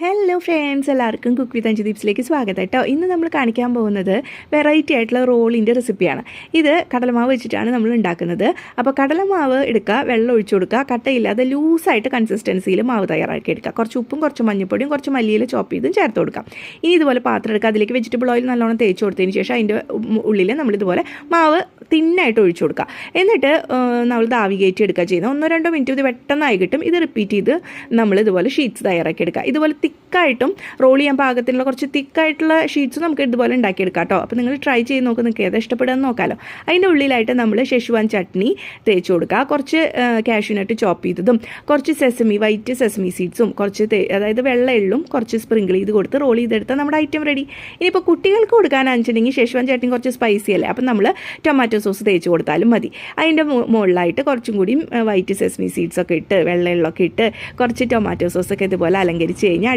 Hello friends, എല്ലാവർക്കും cook with അഞ്ച് ദീപ്സിലേക്ക് സ്വാഗതം കേട്ടോ. ഇന്ന് നമ്മൾ കാണിക്കാൻ പോകുന്നത് വെറൈറ്റി ആയിട്ടുള്ള റോളിൻ്റെ റെസിപ്പിയാണ്. ഇത് കടലമാവ് വെച്ചിട്ടാണ് നമ്മൾ ഉണ്ടാക്കുന്നത്. അപ്പോൾ കടലമാവ് എടുക്കുക, വെള്ളം ഒഴിച്ചു കൊടുക്കുക, കട്ടയില്ലാതെ ലൂസായിട്ട് കൺസിസ്റ്റൻസിയിൽ മാവ് തയ്യാറാക്കി എടുക്കുക. കുറച്ച് ഉപ്പും കുറച്ച് മഞ്ഞൾപ്പൊടിയും കുറച്ച് മല്ലിയില ചോപ്പ് ചെയ്തും ചേർത്ത് കൊടുക്കാം. ഇനി ഇതുപോലെ പാത്രം എടുക്കുക, അതിലേക്ക് വെജിറ്റബിൾ ഓയിൽ നല്ലോണം തേച്ച് കൊടുത്തതിന് ശേഷം അതിൻ്റെ ഉള്ളിൽ നമ്മളിതുപോലെ മാവ് തിന്നായിട്ട് ഒഴിച്ചു കൊടുക്കുക. എന്നിട്ട് നമ്മൾ ആവി കയറ്റി എടുക്കുക ചെയ്യുന്നത്. 1-2 മിനിറ്റ് ഇത് പെട്ടെന്നായി കിട്ടും. ഇത് റിപ്പീറ്റ് ചെയ്ത് നമ്മൾ ഇതുപോലെ ഷീറ്റ്സ് തയ്യാറാക്കി എടുക്കുക. ഇതുപോലെ തിക്കായിട്ടും റോൾ ചെയ്യാൻ പാകത്തിലുള്ള കുറച്ച് തിക്കായിട്ടുള്ള ഷീറ്റ്സ് നമുക്ക് ഇതുപോലെ ഉണ്ടാക്കിയെടുക്കാം കേട്ടോ. അപ്പോൾ നിങ്ങൾ ട്രൈ ചെയ്ത് നോക്കുക, നിങ്ങൾക്ക് ഏത് ഇഷ്ടപ്പെടുക നോക്കാമല്ലോ. അതിൻ്റെ ഉള്ളിലായിട്ട് നമ്മൾ ഷെഷ്വാൻ ചട്നി തേച്ച് കൊടുക്കുക, കുറച്ച് കാഷ്യൂനട്ട് ചോപ്പ് ചെയ്തതും കുറച്ച് വൈറ്റ് സെസമി സീഡ്സും കുറച്ച് അതായത് വെള്ള എള്ളും കുറച്ച് സ്പ്രിങ്കിൾ ചെയ്ത് കൊടുത്ത് റോൾ ചെയ്തെടുത്താൽ നമ്മുടെ ഐറ്റം റെഡി. ഇനിയിപ്പോൾ കുട്ടികൾക്ക് കൊടുക്കാനാണെന്നുണ്ടെങ്കിൽ ഷെഷ്വാൻ ചട്നി കുറച്ച് സ്പൈസി അല്ലേ, അപ്പം നമ്മൾ ടൊമാറ്റോ സോസ് തേച്ച് കൊടുത്താലും മതി. അതിൻ്റെ മുകളിലായിട്ട് കുറച്ചും കൂടി വൈറ്റ് സെസമി സീഡ്സൊക്കെ ഇട്ട് വെള്ള എള്ളൊക്കെ ഇട്ട് കുറച്ച് ടൊമാറ്റോ സോസൊക്കെ ഇതുപോലെ അലങ്കരിച്ച് കഴിഞ്ഞാൽ